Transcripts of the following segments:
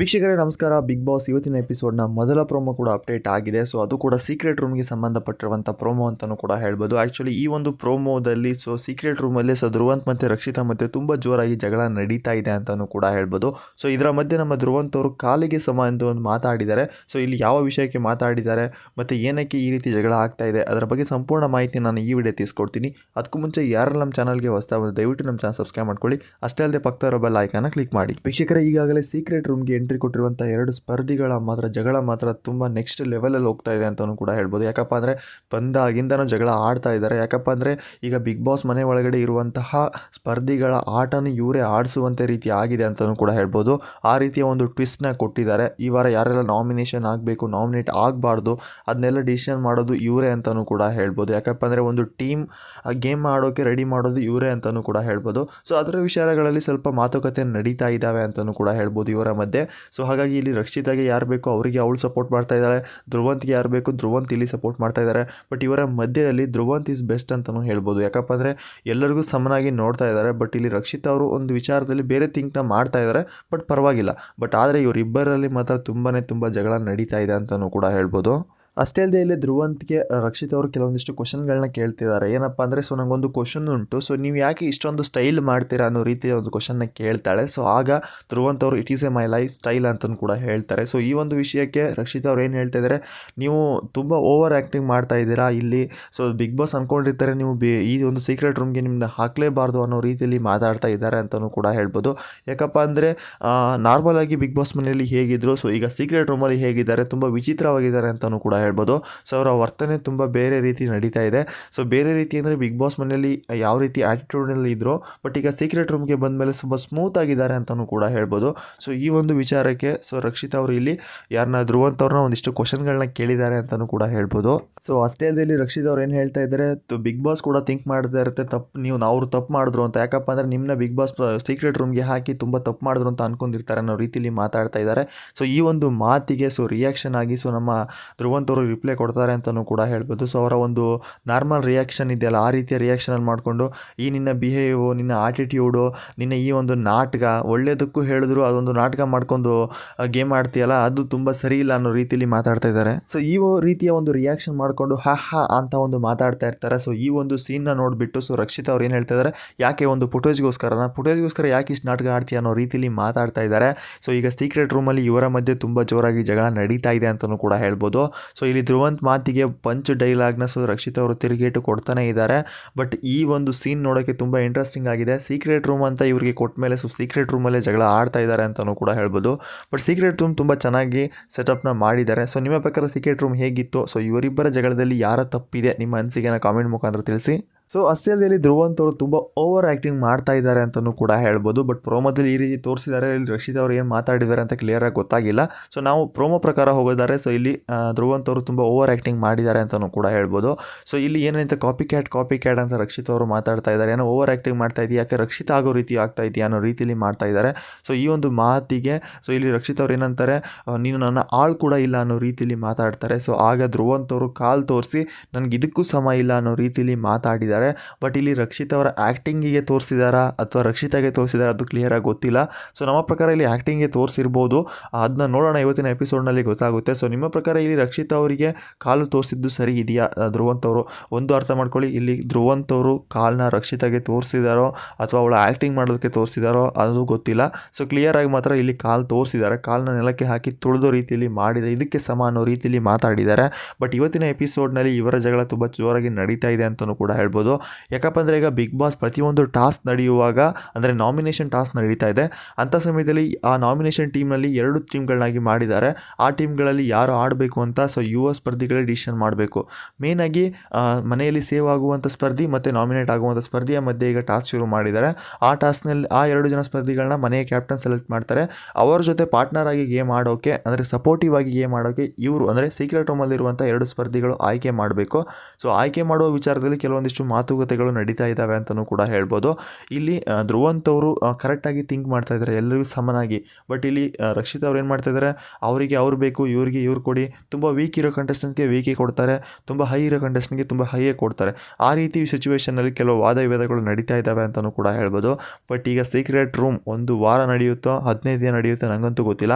ವೀಕ್ಷಕರೇ ನಮಸ್ಕಾರ. Big boss ಇವತ್ತಿನ ಎಪಿಸೋಡ್ನ ಮೊದಲ ಪ್ರೋಮೋ ಕೂಡ ಅಪ್ಡೇಟ್ ಆಗಿದೆ. ಸೊ ಅದು ಕೂಡ ಸೀಕ್ರೆಟ್ ರೂಮ್ಗೆ ಸಂಬಂಧಪಟ್ಟಿರುವಂಥ ಪ್ರೋಮೋ ಅಂತಲೂ ಕೂಡ ಹೇಳ್ಬೋದು. ಆ್ಯಕ್ಚುಲಿ ಈ ಒಂದು ಪ್ರೋಮೋದಲ್ಲಿ ಸೀಕ್ರೆಟ್ ರೂಮಲ್ಲಿ ಧ್ರುವಂತ್ ಮತ್ತು ರಕ್ಷಿತಾ ಮಧ್ಯೆ ತುಂಬ ಜೋರಾಗಿ ಜಗಳ ನಡೀತಾ ಇದೆ ಅಂತಲೂ ಕೂಡ ಹೇಳ್ಬೋದು. ಸೊ ಇದರ ಮಧ್ಯೆ ನಮ್ಮ ಧ್ರುವಂತ್ ಅವರು ಕಾಲಿಗೆ ಸಮ ಎಂದು ಒಂದು ಮಾತಾಡಿದ್ದಾರೆ. ಸೊ ಇಲ್ಲಿ ಯಾವ ವಿಷಯಕ್ಕೆ ಮಾತಾಡಿದ್ದಾರೆ ಮತ್ತು ಏನಕ್ಕೆ ಈ ರೀತಿ ಜಗಳ ಆಗ್ತಾ ಇದೆ ಅದರ ಬಗ್ಗೆ ಸಂಪೂರ್ಣ ಮಾಹಿತಿ ನಾನು ಈ ವಿಡಿಯೋ ತಿಳಿಸ್ಕೊಡ್ತೀನಿ. ಅದಕ್ಕೂ ಮುಂಚೆ ಯಾರು ನಮ್ಮ ಚಾನಲ್ಗೆ ಹೊಸದಾಗಿ ದಯವಿಟ್ಟು ನಮ್ಮ ಚಾನಲ್ ಸಬ್ಸ್ಕ್ರೈಬ್ ಮಾಡ್ಕೊಳ್ಳಿ. ಅಷ್ಟೇ ಅಲ್ಲದೆ ಪಕ್ಕದ ಬೆಲ್ ಐಕಾನ್ನ ಕ್ಲಿಕ್ ಮಾಡಿ. ವೀಕ್ಷಕರೇ, ಈಗಾಗಲೇ ಸೀಕ್ರೆಟ್ ರೂಮ್ಗೆ ಎಂಟ್ರಿ ಕೊಟ್ಟಿರುವಂಥ ಎರಡು ಸ್ಪರ್ಧಿಗಳ ಜಗಳ ಮಾತ್ರ ತುಂಬ ನೆಕ್ಸ್ಟ್ ಲೆವೆಲಲ್ಲಿ ಹೋಗ್ತಾ ಇದೆ ಅಂತಲೂ ಕೂಡ ಹೇಳ್ಬೋದು. ಯಾಕಪ್ಪ ಅಂದರೆ ಬಂದಾಗಿಂದನೂ ಜಗಳ ಆಡ್ತಾ ಇದ್ದಾರೆ. ಯಾಕಪ್ಪ ಅಂದರೆ ಈಗ ಬಿಗ್ ಬಾಸ್ ಮನೆ ಒಳಗಡೆ ಇರುವಂತಹ ಸ್ಪರ್ಧಿಗಳ ಆಟನ ಇವರೇ ಆಡಿಸುವಂಥ ರೀತಿ ಆಗಿದೆ ಅಂತಲೂ ಕೂಡ ಹೇಳ್ಬೋದು. ಆ ರೀತಿಯ ಒಂದು ಟ್ವಿಸ್ಟ್ನ ಕೊಟ್ಟಿದ್ದಾರೆ. ಈ ವಾರ ಯಾರೆಲ್ಲ ನಾಮಿನೇಷನ್ ಆಗಬೇಕು, ನಾಮಿನೇಟ್ ಆಗಬಾರ್ದು ಅದನ್ನೆಲ್ಲ ಡಿಸಿಷನ್ ಮಾಡೋದು ಇವರೇ ಅಂತಲೂ ಕೂಡ ಹೇಳ್ಬೋದು. ಯಾಕಪ್ಪ ಅಂದರೆ ಒಂದು ಟೀಮ್ ಗೇಮ್ ಆಡೋಕ್ಕೆ ರೆಡಿ ಮಾಡೋದು ಇವರೇ ಅಂತಲೂ ಕೂಡ ಹೇಳ್ಬೋದು. ಸೊ ಅದರ ವಿಚಾರಗಳಲ್ಲಿ ಸ್ವಲ್ಪ ಮಾತುಕತೆ ನಡೀತಾ ಇದ್ದಾವೆ ಅಂತಲೂ ಕೂಡ ಹೇಳ್ಬೋದು ಇವರ ಮಧ್ಯೆ. ಸೊ ಹಾಗಾಗಿ ಇಲ್ಲಿ ರಕ್ಷಿತಾಗೆ ಯಾರು ಬೇಕು ಅವರಿಗೆ ಅವಳು ಸಪೋರ್ಟ್ ಮಾಡ್ತಾ ಇದ್ದಾಳೆ, ಧ್ರುವಂತ್ಗೆ ಯಾರು ಬೇಕು ಧ್ರುವಂತ್ ಇಲ್ಲಿ ಸಪೋರ್ಟ್ ಮಾಡ್ತಾ ಇದ್ದಾರೆ. ಬಟ್ ಇವರ ಮಧ್ಯದಲ್ಲಿ ಧ್ರುವಂತ್ ಈಸ್ ಬೆಸ್ಟ್ ಅಂತಲೂ ಹೇಳ್ಬೋದು. ಯಾಕಪ್ಪ ಅಂದರೆ ಎಲ್ಲರಿಗೂ ಸಮನಾಗಿ ನೋಡ್ತಾ ಇದ್ದಾರೆ. ಬಟ್ ಇಲ್ಲಿ ರಕ್ಷಿತಾ ಅವರು ಒಂದು ವಿಚಾರದಲ್ಲಿ ಬೇರೆ ಥಿಂಕ್ನ ಮಾಡ್ತಾ ಇದ್ದಾರೆ. ಬಟ್ ಪರವಾಗಿಲ್ಲ. ಬಟ್ ಆದರೆ ಇವರಿಬ್ಬರಲ್ಲಿ ಮಾತ್ರ ತುಂಬ ಜಗಳ ನಡೀತಾ ಇದೆ ಅಂತಲೂ ಕೂಡ ಹೇಳ್ಬೋದು. ಅಷ್ಟೇ ಅಲ್ಲದೆ ಇಲ್ಲಿ ಧ್ರುವಂತ್ಗೆ ರಕ್ಷಿತ್ ಅವರು ಕೆಲವೊಂದಿಷ್ಟು ಕ್ವಶನ್ಗಳನ್ನ ಕೇಳ್ತಿದ್ದಾರೆ. ಏನಪ್ಪ ಅಂದರೆ ನನಗೊಂದು ಕ್ವಶನ್ ಉಂಟು, ಸೊ ನೀವು ಯಾಕೆ ಇಷ್ಟೊಂದು ಸ್ಟೈಲ್ ಮಾಡ್ತೀರಾ ಅನ್ನೋ ರೀತಿಯ ಒಂದು ಕ್ವಶನ್ನ ಕೇಳ್ತಾಳೆ. ಸೊ ಆಗ ಧ್ರುವಂತ್ ಅವರು it is A my life style ಅಂತಲೂ ಕೂಡ ಹೇಳ್ತಾರೆ. ಸೊ ಈ ಒಂದು ವಿಷಯಕ್ಕೆ ರಕ್ಷಿತ್ ಅವ್ರು ಏನು ಹೇಳ್ತಾ ಇದ್ದಾರೆ, ನೀವು ತುಂಬ ಓವರ್ ಆ್ಯಕ್ಟಿಂಗ್ ಮಾಡ್ತಾ ಇದ್ದೀರಾ ಇಲ್ಲಿ. ಸೊ ಬಿಗ್ ಬಾಸ್ ಅಂದ್ಕೊಂಡಿರ್ತಾರೆ ನೀವು ಈ ಒಂದು ಸೀಕ್ರೆಟ್ ರೂಮ್ಗೆ ನಿಮ್ಮನ್ನ ಹಾಕಲೇಬಾರ್ದು ಅನ್ನೋ ರೀತಿಯಲ್ಲಿ ಮಾತಾಡ್ತಾ ಇದ್ದಾರೆ ಅಂತಲೂ ಕೂಡ ಹೇಳ್ಬೋದು. ಯಾಕಪ್ಪ ಅಂದರೆ ನಾರ್ಮಲ್ ಆಗಿ ಬಿಗ್ ಬಾಸ್ ಮನೆಯಲ್ಲಿ ಹೇಗಿದ್ರು, ಸೊ ಈಗ ಸೀಕ್ರೆಟ್ ರೂಮಲ್ಲಿ ಹೇಗಿದ್ದಾರೆ, ತುಂಬ ವಿಚಿತ್ರವಾಗಿದ್ದಾರೆ ಅಂತಲೂ ಕೂಡ ಹೇಳ್ಬೋದು. ಸೊ ಅವರ ವರ್ತನೆ ತುಂಬ ಬೇರೆ ರೀತಿ ನಡೀತಾ ಇದೆ. ಸೊ ಬೇರೆ ರೀತಿ ಅಂದರೆ ಬಿಗ್ ಬಾಸ್ ಮನೆಯಲ್ಲಿ ಯಾವ ರೀತಿ ಆ್ಯಟಿಟ್ಯೂಡ್ನಲ್ಲಿ ಇದ್ದರು, ಬಟ್ ಈಗ ಸೀಕ್ರೆಟ್ ರೂಮ್ಗೆ ಬಂದ ಮೇಲೆ ತುಂಬ ಸ್ಮೂತ್ ಆಗಿದ್ದಾರೆ ಅಂತಲೂ ಕೂಡ ಹೇಳ್ಬೋದು. ಸೊ ಈ ಒಂದು ವಿಚಾರಕ್ಕೆ ರಕ್ಷಿತಾ ಅವರು ಇಲ್ಲಿ ಯಾರನ್ನ ಧ್ರುವಂತ್ ಅವ್ರನ್ನ ಒಂದಿಷ್ಟು ಕ್ವಶನ್ಗಳನ್ನ ಕೇಳಿದ್ದಾರೆ ಅಂತಲೂ ಕೂಡ ಹೇಳ್ಬೋದು. ಸೊ ಅಷ್ಟೇ ಅಲ್ಲದೆ ಇಲ್ಲಿ ರಕ್ಷಿತಾ ಅವ್ರು ಏನು ಹೇಳ್ತಾ ಇದ್ದಾರೆ, ಬಿಗ್ ಬಾಸ್ ಕೂಡ ಥಿಂಕ್ ಮಾಡ್ತಾ ಇರುತ್ತೆ ಅವ್ರು ತಪ್ಪು ಮಾಡಿದ್ರು ಅಂತ. ಯಾಕಪ್ಪ ಅಂದರೆ ನಿಮ್ಮನ್ನ ಬಿಗ್ ಬಾಸ್ ಸೀಕ್ರೆಟ್ ರೂಮ್ಗೆ ಹಾಕಿ ತುಂಬ ತಪ್ಪು ಮಾಡಿದ್ರು ಅಂತ ಅನ್ಕೊಂಡಿರ್ತಾರೆ ಅನ್ನೋ ರೀತಿಯಲ್ಲಿ ಮಾತಾಡ್ತಾ ಇದ್ದಾರೆ. ಸೊ ಈ ಒಂದು ಮಾತಿಗೆ ರಿಯಾಕ್ಷನ್ ಆಗಿ ನಮ್ಮ ಧ್ರುವಂತ್ ಅವರು ರಿಪ್ಲೈ ಕೊಡ್ತಾರೆ ಅಂತಲೂ ಕೂಡ ಹೇಳ್ಬೋದು. ಸೊ ಅವರ ಒಂದು ನಾರ್ಮಲ್ ರಿಯಾಕ್ಷನ್ ಇದೆಯಲ್ಲ ಆ ರೀತಿಯ ರಿಯಾಕ್ಷನಲ್ಲಿ ಮಾಡಿಕೊಂಡು ಈ ನಿನ್ನ ಬಿಹೇವು, ನಿನ್ನ ಆಟಿಟ್ಯೂಡು, ನಿನ್ನ ಈ ಒಂದು ನಾಟಕ, ಒಳ್ಳೆಯದಕ್ಕೂ ಹೇಳಿದ್ರು ಅದೊಂದು ನಾಟಕ ಮಾಡ್ಕೊಂಡು ಗೇಮ್ ಆಡ್ತೀಯಲ್ಲ ಅದು ತುಂಬ ಸರಿ ಇಲ್ಲ ಅನ್ನೋ ರೀತಿಯಲ್ಲಿ ಮಾತಾಡ್ತಾ ಇದ್ದಾರೆ. ಸೊ ಈ ರೀತಿಯ ಒಂದು ರಿಯಾಕ್ಷನ್ ಮಾಡಿಕೊಂಡು ಹಾ ಅಂತ ಒಂದು ಮಾತಾಡ್ತಾ ಇರ್ತಾರೆ. ಸೊ ಈ ಒಂದು ಸೀನ್ನ ನೋಡಿಬಿಟ್ಟು ರಕ್ಷಿತಾ ಅವ್ರು ಏನು ಹೇಳ್ತಾ ಇದ್ದಾರೆ, ಯಾಕೆ ಒಂದು ಫುಟೇಜ್ಗೋಸ್ಕರ ಯಾಕೆ ಇಷ್ಟು ನಾಟಕ ಆಡ್ತೀಯ ಅನ್ನೋ ರೀತಿಯಲ್ಲಿ ಮಾತಾಡ್ತಾ ಇದ್ದಾರೆ. ಸೊ ಈಗ ಸೀಕ್ರೆಟ್ ರೂಮಲ್ಲಿ ಇವರ ಮಧ್ಯೆ ತುಂಬ ಜೋರಾಗಿ ಜಗಳ ನಡೀತಾ ಇದೆ ಅಂತಲೂ ಕೂಡ ಹೇಳ್ಬೋದು. ಸೊ ಇಲ್ಲಿ ಧ್ರುವಂತ್ ಮಾತಿಗೆ ಪಂಚ್ ಡೈಲಾಗ್ನ ರಕ್ಷಿತ್ ಅವರು ತಿರುಗೇಟು ಕೊಡ್ತಾನೆ ಇದ್ದಾರೆ. ಬಟ್ ಈ ಒಂದು ಸೀನ್ ನೋಡೋಕ್ಕೆ ತುಂಬ ಇಂಟ್ರೆಸ್ಟಿಂಗ್ ಆಗಿದೆ. ಸೀಕ್ರೆಟ್ ರೂಮ್ ಅಂತ ಇವರಿಗೆ ಕೊಟ್ಟ ಮೇಲೆ ಸೀಕ್ರೆಟ್ ರೂಮಲ್ಲೇ ಜಗಳ ಆಡ್ತಾ ಇದ್ದಾರೆ ಅಂತಲೂ ಕೂಡ ಹೇಳ್ಬೋದು. ಬಟ್ ಸೀಕ್ರೆಟ್ ರೂಮ್ ತುಂಬ ಚೆನ್ನಾಗಿ ಸೆಟಪ್ನ ಮಾಡಿದ್ದಾರೆ. ಸೊ ನಿಮ್ಮ ಪ್ರಕಾರ ಸೀಕ್ರೆಟ್ ರೂಮ್ ಹೇಗಿತ್ತು, ಸೊ ಇವರಿಬ್ಬರ ಜಗಳದಲ್ಲಿ ಯಾರ ತಪ್ಪಿದೆ ನಿಮ್ಮ ಅನಿಸಿಕೆನ ಕಾಮೆಂಟ್ ಮುಖಾಂತರ ತಿಳಿಸಿ. ಸೊ ಅಷ್ಟೇ ಅಲ್ಲದೆ ಇಲ್ಲಿ ಧ್ರುವಂತ್ ಅವರು ತುಂಬ ಓವರ್ ಆ್ಯಕ್ಟಿಂಗ್ ಮಾಡ್ತಾ ಇದ್ದಾರೆ ಅಂತಲೂ ಕೂಡ ಹೇಳ್ಬೋದು. ಬಟ್ ಪ್ರೋಮೋದಲ್ಲಿ ಈ ರೀತಿ ತೋರಿಸಿದ್ದಾರೆ. ಇಲ್ಲಿ ರಕ್ಷಿತ್ ಅವರು ಏನು ಮಾತಾಡಿದ್ದಾರೆ ಅಂತ ಕ್ಲಿಯರಾಗಿ ಗೊತ್ತಾಗಿಲ್ಲ. ಸೊ ನಾವು ಪ್ರೋಮೋ ಪ್ರಕಾರ ಹೋಗಿದ್ದಾರೆ. ಸೊ ಇಲ್ಲಿ ಧ್ರುವಂತ್ ಅವರು ತುಂಬ ಓವರ್ ಆ್ಯಕ್ಟಿಂಗ್ ಮಾಡಿದ್ದಾರೆ ಅಂತಲೂ ಕೂಡ ಹೇಳ್ಬೋದು. ಸೊ ಇಲ್ಲಿ ಏನಂತ ಕಾಪಿ ಕ್ಯಾಟ್ ಅಂತ ರಕ್ಷಿತ್ ಅವರು ಮಾತಾಡ್ತಾ ಇದ್ದಾರೆ. ಏನೋ ಓವರ್ ಆ್ಯಕ್ಟಿಂಗ್ ಮಾಡ್ತಾ ಇದೆಯಾ, ಯಾಕೆ ರಕ್ಷಿತ್ ಆಗೋ ರೀತಿ ಆಗ್ತಾ ಇದೆಯಾ ಅನ್ನೋ ರೀತಿಯಲ್ಲಿ ಮಾಡ್ತಾ ಇದ್ದಾರೆ. ಸೊ ಈ ಒಂದು ಮಾತಿಗೆ ಇಲ್ಲಿ ರಕ್ಷಿತ್ ಅವ್ರು ಏನಂತಾರೆ, ನೀನು ನನ್ನ ಆಳು ಕೂಡ ಇಲ್ಲ ಅನ್ನೋ ರೀತಿಯಲ್ಲಿ ಮಾತಾಡ್ತಾರೆ. ಸೊ ಆಗ ಧ್ರುವಂತ್ ಅವರು ಕಾಲು ತೋರಿಸಿ ನನಗೆ ಇದಕ್ಕೂ ಸಮ ಇಲ್ಲ ಅನ್ನೋ ರೀತಿಯಲ್ಲಿ ಮಾತಾಡಿದ್ದಾರೆ. ಬಟ್ ಇಲ್ಲಿ ರಕ್ಷಿತ್ ಅವರ ಆ್ಯಕ್ಟಿಂಗಿಗೆ ತೋರಿಸಿದಾರಾ ಅಥವಾ ರಕ್ಷಿತಾಗೆ ತೋರಿಸಿದಾರಾ ಅದು ಕ್ಲಿಯರಾಗಿ ಗೊತ್ತಿಲ್ಲ. ಸೊ ನಮ್ಮ ಪ್ರಕಾರ ಇಲ್ಲಿ ಆ್ಯಕ್ಟಿಂಗ್ಗೆ ತೋರಿಸಿರ್ಬೋದು, ಅದನ್ನ ನೋಡೋಣ ಇವತ್ತಿನ ಎಪಿಸೋಡ್ನಲ್ಲಿ ಗೊತ್ತಾಗುತ್ತೆ. ಸೊ ನಿಮ್ಮ ಪ್ರಕಾರ ಇಲ್ಲಿ ರಕ್ಷಿತ್ ಅವರಿಗೆ ಕಾಲು ತೋರಿಸಿದ್ದು ಸರಿ ಇದೆಯಾ? ಧ್ರುವಂತ್ ಅವರು ಒಂದು ಅರ್ಥ ಮಾಡ್ಕೊಳ್ಳಿ, ಇಲ್ಲಿ ಧ್ರುವಂತ್ ಅವರು ಕಾಲನ್ನ ರಕ್ಷಿತಾಗೆ ತೋರಿಸಿದಾರೋ ಅಥವಾ ಅವಳು ಆ್ಯಕ್ಟಿಂಗ್ ಮಾಡೋದಕ್ಕೆ ತೋರಿಸಿದಾರೋ ಅದು ಗೊತ್ತಿಲ್ಲ. ಸೊ ಕ್ಲಿಯರಾಗಿ ಮಾತ್ರ ಇಲ್ಲಿ ಕಾಲು ತೋರಿಸಿದ್ದಾರೆ, ಕಾಲನ್ನ ನೆಲಕ್ಕೆ ಹಾಕಿ ತುಳಿದೋ ರೀತಿಯಲ್ಲಿ ಮಾಡಿದೆ, ಇದಕ್ಕೆ ಸಮ ಅನ್ನೋ ರೀತಿಯಲ್ಲಿ ಮಾತಾಡಿದ್ದಾರೆ. ಬಟ್ ಇವತ್ತಿನ ಎಪಿಸೋಡ್ನಲ್ಲಿ ಇವರ ಜಗಳ ತುಂಬ ಜೋರಾಗಿ ನಡೀತಾ ಇದೆ ಅಂತಲೂ ಕೂಡ ಹೇಳ್ಬೋದು. ಯಾಕಪ್ಪ ಅಂದರೆ ಈಗ ಬಿಗ್ ಬಾಸ್ ಪ್ರತಿಯೊಂದು ಟಾಸ್ಕ್ ನಡೆಯುವಾಗ ಅಂದರೆ ನಾಮಿನೇಷನ್ ಟಾಸ್ಕ್ ನಡೀತಾ ಇದೆ. ಅಂಥ ಸಮಯದಲ್ಲಿ ಆ ನಾಮಿನೇಷನ್ ಟೀಮ್ನಲ್ಲಿ 2 ಟೀಮ್ಗಳನ್ನಾಗಿ ಮಾಡಿದ್ದಾರೆ. ಆ ಟೀಮ್ಗಳಲ್ಲಿ ಯಾರು ಆಡಬೇಕು ಅಂತ ಯುವ ಸ್ಪರ್ಧಿಗಳೇ ಡಿಸಿಷನ್ ಮಾಡಬೇಕು. ಮೇಯ್ನಾಗಿ ಮನೆಯಲ್ಲಿ ಸೇವ್ ಆಗುವಂಥ ಸ್ಪರ್ಧಿ ಮತ್ತು ನಾಮಿನೇಟ್ ಆಗುವಂಥ ಸ್ಪರ್ಧಿಯ ಮಧ್ಯೆ ಈಗ ಟಾಸ್ಕ್ ಶುರು ಮಾಡಿದ್ದಾರೆ. ಆ ಟಾಸ್ಕ್ನಲ್ಲಿ ಆ 2 ಜನ ಸ್ಪರ್ಧಿಗಳನ್ನ ಮನೆಯ ಕ್ಯಾಪ್ಟನ್ ಸೆಲೆಕ್ಟ್ ಮಾಡ್ತಾರೆ. ಅವರ ಜೊತೆ ಪಾರ್ಟ್ನರ್ ಆಗಿ ಗೇಮ್ ಆಡೋಕ್ಕೆ ಅಂದರೆ ಸಪೋರ್ಟಿವ್ ಆಗಿ ಗೇಮ್ ಆಡೋಕ್ಕೆ ಇವರು ಅಂದರೆ ಸೀಕ್ರೆಟ್ ರೂಮಲ್ಲಿರುವಂಥ 2 ಸ್ಪರ್ಧಿಗಳು ಆಯ್ಕೆ ಮಾಡಬೇಕು. ಸೊ ಆಯ್ಕೆ ಮಾಡುವ ವಿಚಾರದಲ್ಲಿ ಕೆಲವೊಂದಿಷ್ಟು ಮಾತುಕತೆಗಳು ನಡೀತಾ ಇದ್ದಾವೆ ಅಂತಲೂ ಕೂಡ ಹೇಳ್ಬೋದು. ಇಲ್ಲಿ ಧ್ರುವಂತ್ ಅವರು ಕರೆಕ್ಟಾಗಿ ಥಿಂಕ್ ಮಾಡ್ತಾ ಇದ್ದಾರೆ ಎಲ್ಲರಿಗೂ ಸಮನಾಗಿ. ಬಟ್ ಇಲ್ಲಿ ರಕ್ಷಿತ್ ಅವ್ರು ಏನು ಮಾಡ್ತಾ ಇದ್ದಾರೆ, ಅವರಿಗೆ ಅವ್ರು ಬೇಕು, ಇವ್ರಿಗೆ ಇವ್ರು ಕೊಡಿ. ತುಂಬ ವೀಕ್ ಇರೋ ಕಂಟೆಸ್ಟೆಂಟ್ಗೆ ವೀಕೇ ಕೊಡ್ತಾರೆ, ತುಂಬ ಹೈ ಇರೋ ಕಂಟೆಸ್ಟೆಂಟ್ಗೆ ತುಂಬ ಹೈಯೇ ಕೊಡ್ತಾರೆ. ಆ ರೀತಿ ಸಿಚುವೇಷನಲ್ಲಿ ಕೆಲವು ವಾದ ವಿವಾದಗಳು ನಡೀತಾ ಇದ್ದಾವೆ ಅಂತಲೂ ಕೂಡ ಹೇಳ್ಬೋದು. ಬಟ್ ಈಗ ಸೀಕ್ರೆಟ್ ರೂಮ್ 1 ವಾರ ನಡೆಯುತ್ತೋ 15 ದಿನ ನಡೆಯುತ್ತೋ ನನಗಂತೂ ಗೊತ್ತಿಲ್ಲ.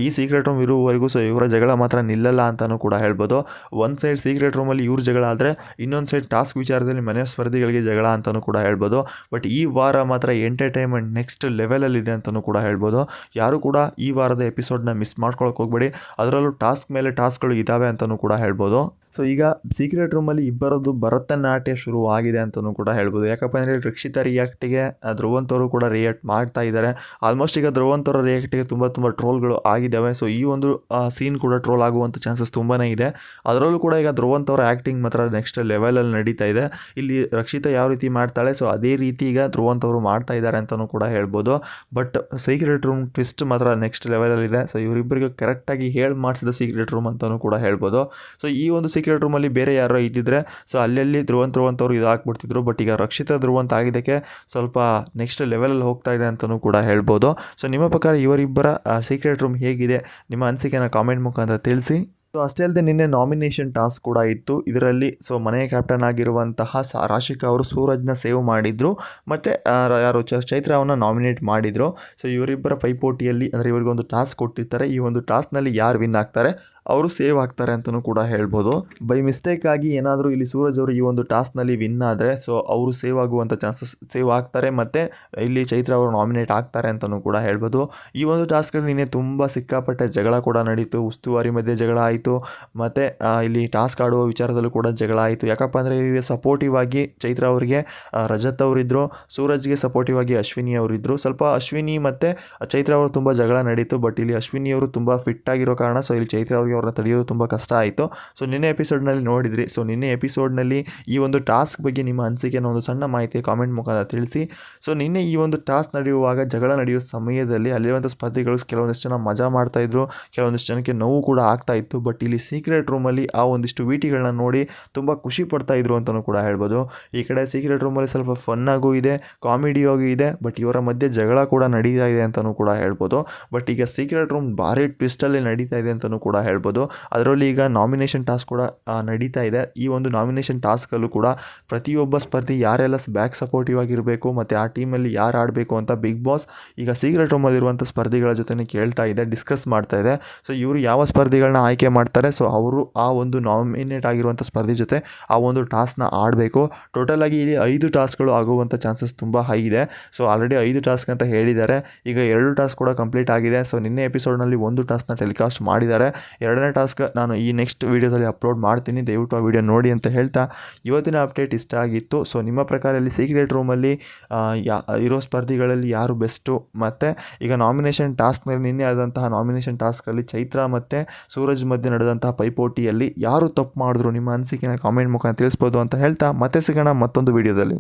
ಈ ಸೀಕ್ರೆಟ್ ರೂಮ್ ಇರುವವರೆಗೂ ಸೊ ಇವರ ಜಗಳ ಮಾತ್ರ ನಿಲ್ಲಲ್ಲ ಅಂತಲೂ ಕೂಡ ಹೇಳ್ಬೋದು. ಒಂದು ಸೈಡ್ ಸೀಕ್ರೆಟ್ ರೂಮಲ್ಲಿ ಇವ್ರ ಜಗಳ ಆದರೆ ಇನ್ನೊಂದು ಸೈಡ್ ಟಾಸ್ಕ್ ವಿಚಾರದಲ್ಲಿ ಮನೆಯ ಸ್ಪರ್ಧಿಗಳಿಗೆ ಜಗಳ ಅಂತಲೂ ಕೂಡ ಹೇಳ್ಬೋದು. ಬಟ್ ಈ ವಾರ ಮಾತ್ರ ಎಂಟರ್ಟೈನ್ಮೆಂಟ್ ನೆಕ್ಸ್ಟ್ ಲೆವೆಲಲ್ಲಿದೆ ಅಂತಲೂ ಕೂಡ ಹೇಳ್ಬೋದು. ಯಾರು ಕೂಡ ಈ ವಾರದ ಎಪಿಸೋಡ್ನ ಮಿಸ್ ಮಾಡ್ಕೊಳಕ್ಕೆ ಹೋಗಬೇಡಿ. ಅದರಲ್ಲೂ ಟಾಸ್ಕ್ ಮೇಲೆ ಟಾಸ್ಕ್ಗಳು ಇದ್ದಾವೆ ಅಂತಲೂ ಕೂಡ ಹೇಳ್ಬೋದು. ಸೊ ಈಗ ಸೀಕ್ರೆಟ್ ರೂಮಲ್ಲಿ ಇಬ್ಬರದ್ದು ಭರತನಾಟ್ಯ ಶುರು ಆಗಿದೆ ಅಂತಲೂ ಕೂಡ ಹೇಳ್ಬೋದು. ಯಾಕಪ್ಪ ಅಂದರೆ ರಕ್ಷಿತಾ ರಿಯಾಕ್ಟಿಗೆ ಧ್ರುವಂತ್ ಅವರು ಕೂಡ ರಿಯಾಕ್ಟ್ ಮಾಡ್ತಾ ಇದ್ದಾರೆ. ಆಲ್ಮೋಸ್ಟ್ ಈಗ ಧ್ರುವಂತ್ ಅವರ ರಿಯಾಕ್ಟಿಗೆ ತುಂಬ ಟ್ರೋಲ್ಗಳು ಆಗಿದ್ದಾವೆ. ಸೊ ಈ ಒಂದು ಸೀನ್ ಕೂಡ ಟ್ರೋಲ್ ಆಗುವಂಥ ಚಾನ್ಸಸ್ ತುಂಬಾ ಇದೆ. ಅದರಲ್ಲೂ ಕೂಡ ಈಗ ಧ್ರುವಂತ್ ಅವರ ಆ್ಯಕ್ಟಿಂಗ್ ಮಾತ್ರ ನೆಕ್ಸ್ಟ್ ಲೆವೆಲಲ್ಲಿ ನಡೀತಾ ಇದೆ. ಇಲ್ಲಿ ರಕ್ಷಿತಾ ಯಾವ ರೀತಿ ಮಾಡ್ತಾಳೆ, ಸೊ ಅದೇ ರೀತಿ ಈಗ ಧ್ರುವಂತ್ ಅವರು ಮಾಡ್ತಾ ಇದ್ದಾರೆ ಅಂತಲೂ ಕೂಡ ಹೇಳ್ಬೋದು. ಬಟ್ ಸೀಕ್ರೆಟ್ ರೂಮ್ ಟ್ವಿಸ್ಟ್ ಮಾತ್ರ ನೆಕ್ಸ್ಟ್ ಲೆವೆಲಲ್ಲಿದೆ. ಸೊ ಇವರಿಬ್ಬರಿಗೆ ಕರೆಕ್ಟಾಗಿ ಹೇಳಿ ಮಾಡಿಸಿದ ಸೀಕ್ರೆಟ್ ರೂಮ್ ಅಂತಲೂ ಕೂಡ ಹೇಳ್ಬೋದು. ಸೊ ಈ ಒಂದು ಸೀಕ್ರೆಟ್ ರೂಮಲ್ಲಿ ಬೇರೆ ಯಾರೋ ಇದ್ದಿದ್ರೆ ಸೊ ಅಲ್ಲಲ್ಲಿ ಧ್ರುವಂತ್ ಅವರು ಇದು ಹಾಕ್ಬಿಡ್ತಿದ್ರು. ಬಟ್ ಈಗ ರಕ್ಷಿತಾ ಧ್ರುವಂತ್ ಆಗಿದ್ದಕ್ಕೆ ಸ್ವಲ್ಪ ನೆಕ್ಸ್ಟ್ ಲೆವೆಲಲ್ಲಿ ಹೋಗ್ತಾ ಇದೆ ಅಂತಲೂ ಕೂಡ ಹೇಳ್ಬೋದು. ಸೊ ನಿಮ್ಮ ಪ್ರಕಾರ ಇವರಿಬ್ಬರ ಸೀಕ್ರೆಟ್ ರೂಮ್ ಹೇಗಿದೆ, ನಿಮ್ಮ ಅನಿಸಿಕೆನ ಕಾಮೆಂಟ್ ಮುಖಾಂತರ ತಿಳಿಸಿ. ಸೊ ಅಷ್ಟೇ ಅಲ್ಲದೆ ನಿನ್ನೆ ನಾಮಿನೇಷನ್ ಟಾಸ್ಕ್ ಕೂಡ ಇತ್ತು. ಇದರಲ್ಲಿ ಸೊ ಮನೆಯ ಕ್ಯಾಪ್ಟನ್ ಆಗಿರುವಂತಹ ರಾಶಿಕಾ ಅವರು ಸೂರಜ್ನ ಸೇವ್ ಮಾಡಿದರು ಮತ್ತು ಯಾರು ಚೈತ್ರ ಅವನ್ನ ನಾಮಿನೇಟ್ ಮಾಡಿದರು. ಸೊ ಇವರಿಬ್ಬರ ಪೈಪೋಟಿಯಲ್ಲಿ ಅಂದರೆ ಇವರಿಗೊಂದು ಟಾಸ್ಕ್ ಕೊಟ್ಟಿರ್ತಾರೆ. ಈ ಒಂದು ಟಾಸ್ಕ್ನಲ್ಲಿ ಯಾರು ವಿನ್ ಆಗ್ತಾರೆ ಅವರು ಸೇವ್ ಆಗ್ತಾರೆ ಅಂತಲೂ ಕೂಡ ಹೇಳ್ಬೋದು. ಬೈ ಮಿಸ್ಟೇಕ್ ಆಗಿ ಏನಾದರೂ ಇಲ್ಲಿ ಸೂರಜ್ ಅವರು ಈ ಒಂದು ಟಾಸ್ಕ್ನಲ್ಲಿ ವಿನ್ ಆದರೆ ಸೊ ಅವರು ಸೇವ್ ಆಗುವಂಥ ಚಾನ್ಸಸ್ ಸೇವ್ ಆಗ್ತಾರೆ ಮತ್ತು ಇಲ್ಲಿ ಚೈತ್ರ ಅವರು ನಾಮಿನೇಟ್ ಆಗ್ತಾರೆ ಅಂತಲೂ ಕೂಡ ಹೇಳ್ಬೋದು. ಈ ಒಂದು ಟಾಸ್ಕಲ್ಲಿ ನಿನ್ನೆ ತುಂಬ ಸಿಕ್ಕಾಪಟ್ಟೆ ಜಗಳ ಕೂಡ ನಡೀತು. ಉಸ್ತುವಾರಿ ಮಧ್ಯೆ ಜಗಳ ಆಯಿತು ಮತ್ತು ಇಲ್ಲಿ ಟಾಸ್ಕ್ ಆಡುವ ವಿಚಾರದಲ್ಲೂ ಕೂಡ ಜಗಳ ಆಯಿತು. ಯಾಕಪ್ಪ ಅಂದರೆ ಇಲ್ಲಿ ಸಪೋರ್ಟಿವ್ ಆಗಿ ಚೈತ್ರ ಅವರಿಗೆ ರಜತ್ ಅವರಿದ್ದರು, ಸೂರಜ್ಗೆ ಸಪೋರ್ಟಿವ್ ಆಗಿ ಅಶ್ವಿನಿ ಅವರಿದ್ದರು. ಸ್ವಲ್ಪ ಅಶ್ವಿನಿ ಮತ್ತು ಚೈತ್ರ ಅವರು ತುಂಬ ಜಗಳ ನಡೀತು. ಬಟ್ ಇಲ್ಲಿ ಅಶ್ವಿನಿ ಅವರು ತುಂಬ ಫಿಟ್ ಆಗಿರೋ ಕಾರಣ ಸೊ ಇಲ್ಲಿ ಚೈತ್ರ ಅವರಿಗೆ ಅವ್ರನ್ನ ತಡೆಯೋದು ತುಂಬ ಕಷ್ಟ ಆಯಿತು. ಸೊ ನಿನ್ನೆ ಎಪಿಸೋಡ್ನಲ್ಲಿ ನೋಡಿದ್ರಿ. ಸೊ ನಿನ್ನೆ ಎಪಿಸೋಡ್ನಲ್ಲಿ ಈ ಒಂದು ಟಾಸ್ಕ್ ಬಗ್ಗೆ ನಿಮ್ಮ ಅನಿಸಿಕೆನ ಒಂದು ಸಣ್ಣ ಮಾಹಿತಿ ಕಾಮೆಂಟ್ ಮುಖಾಂತರ ತಿಳಿಸಿ. ಸೊ ನಿನ್ನೆ ಈ ಒಂದು ಟಾಸ್ಕ್ ನಡೆಯುವಾಗ ಜಗಳ ನಡೆಯುವ ಸಮಯದಲ್ಲಿ ಅಲ್ಲಿರುವಂಥ ಸ್ಪರ್ಧಿಗಳು ಕೆಲವೊಂದಿಷ್ಟು ಜನ ಮಜಾ ಮಾಡ್ತಾಯಿದ್ರು, ಕೆಲವೊಂದಿಷ್ಟು ಜನಕ್ಕೆ ನೋವು ಕೂಡ ಆಗ್ತಾ ಇತ್ತು. ಬಟ್ ಇಲ್ಲಿ ಸೀಕ್ರೆಟ್ ರೂಮಲ್ಲಿ ಆ ಒಂದಿಷ್ಟು ವಿಟಿಗಳನ್ನ ನೋಡಿ ತುಂಬ ಖುಷಿ ಪಡ್ತಾ ಇದ್ರು ಅಂತಲೂ ಕೂಡ ಹೇಳ್ಬೋದು. ಈ ಕಡೆ ಸೀಕ್ರೆಟ್ ರೂಮಲ್ಲಿ ಸ್ವಲ್ಪ ಫನ್ನಾಗೂ ಇದೆ, ಕಾಮಿಡಿಯಾಗೂ ಇದೆ. ಬಟ್ ಇವರ ಮಧ್ಯೆ ಜಗಳ ಕೂಡ ನಡೀತಾ ಇದೆ ಅಂತಲೂ ಕೂಡ ಹೇಳ್ಬೋದು. ಬಟ್ ಈಗ ಸೀಕ್ರೆಟ್ ರೂಮ್ ಭಾರಿ ಟ್ವಿಸ್ಟಲ್ಲಿ ನಡೀತಾ ಇದೆ ಅಂತಲೂ ಕೂಡ ಹೇಳ್ಬೋದು. ಅದರಲ್ಲಿ ಈಗ ನಾಮಿನೇಷನ್ ಟಾಸ್ಕ್ ಕೂಡ ನಡೀತಾ ಇದೆ. ಈ ಒಂದು ನಾಮಿನೇಷನ್ ಟಾಸ್ಕಲ್ಲೂ ಕೂಡ ಪ್ರತಿಯೊಬ್ಬ ಸ್ಪರ್ಧಿ ಯಾರೆಲ್ಲ ಬ್ಯಾಕ್ ಸಪೋರ್ಟಿವ್ ಆಗಿರಬೇಕು ಮತ್ತು ಆ ಟೀಮಲ್ಲಿ ಯಾರು ಆಡಬೇಕು ಅಂತ ಬಿಗ್ ಬಾಸ್ ಈಗ ಸೀಕ್ರೆಟ್ ರೂಮಲ್ಲಿರುವಂಥ ಸ್ಪರ್ಧಿಗಳ ಜೊತೆ ಕೇಳ್ತಾ ಇದೆ, ಡಿಸ್ಕಸ್ ಮಾಡ್ತಾ ಇದೆ. ಸೊ ಇವರು ಯಾವ ಸ್ಪರ್ಧಿಗಳನ್ನ ಆಯ್ಕೆ ಮಾಡ್ತಾರೆ ಸೊ ಅವರು ಆ ಒಂದು ನಾಮಿನೇಟ್ ಆಗಿರುವಂಥ ಸ್ಪರ್ಧಿ ಜೊತೆ ಆ ಒಂದು ಟಾಸ್ಕ್ನ ಆಡಬೇಕು. ಟೋಟಲಾಗಿ ಇಲ್ಲಿ 5 ಟಾಸ್ಕ್ಗಳು ಆಗುವಂಥ ಚಾನ್ಸಸ್ ತುಂಬ ಹೈ ಇದೆ. ಸೊ ಆಲ್ರೆಡಿ 5 ಟಾಸ್ಕ್ ಅಂತ ಹೇಳಿದ್ದಾರೆ. ಈಗ 2 ಟಾಸ್ಕ್ ಕೂಡ ಕಂಪ್ಲೀಟ್ ಆಗಿದೆ. ಸೊ ನಿನ್ನೆ ಎಪಿಸೋಡ್ನಲ್ಲಿ 1 ಟಾಸ್ಕ್ನ ಟೆಲಿಕಾಸ್ಟ್ ಮಾಡಿದ್ದಾರೆ. 2ನೇ ಟಾಸ್ಕ್ ನಾನು ಈ ನೆಕ್ಸ್ಟ್ ವೀಡಿಯೋದಲ್ಲಿ ಅಪ್ಲೋಡ್ ಮಾಡ್ತೀನಿ, ದಯವಿಟ್ಟು ಆ ವಿಡಿಯೋ ನೋಡಿ ಅಂತ ಹೇಳ್ತಾ ಇವತ್ತಿನ ಅಪ್ಡೇಟ್ ಇಷ್ಟ ಆಗಿತ್ತು. ಸೊ ನಿಮ್ಮ ಪ್ರಕಾರ ಇಲ್ಲಿ ಸೀಕ್ರೆಟ್ ರೂಮಲ್ಲಿ ಇರೋ ಸ್ಪರ್ಧಿಗಳಲ್ಲಿ ಯಾರು ಬೆಸ್ಟು, ಮತ್ತು ಈಗ ನಾಮಿನೇಷನ್ ಟಾಸ್ಕ್ನಲ್ಲಿ ನಿನ್ನೆ ಆದಂತಹ ನಾಮಿನೇಷನ್ ಟಾಸ್ಕಲ್ಲಿ ಚೈತ್ರ ಮತ್ತು ಸೂರಜ್ ಮಧ್ಯೆ ನಡೆದಂತಹ ಪೈಪೋಟಿಯಲ್ಲಿ ಯಾರು ತಪ್ಪು ಮಾಡಿದ್ರು ನಿಮ್ಮ ಅನಿಸಿಕೆನ ಕಾಮೆಂಟ್ ಮುಖಾಂತರ ತಿಳಿಸ್ಬೋದು ಅಂತ ಹೇಳ್ತಾ ಮತ್ತೆ ಸಿಗೋಣ ಮತ್ತೊಂದು ವಿಡಿಯೋದಲ್ಲಿ.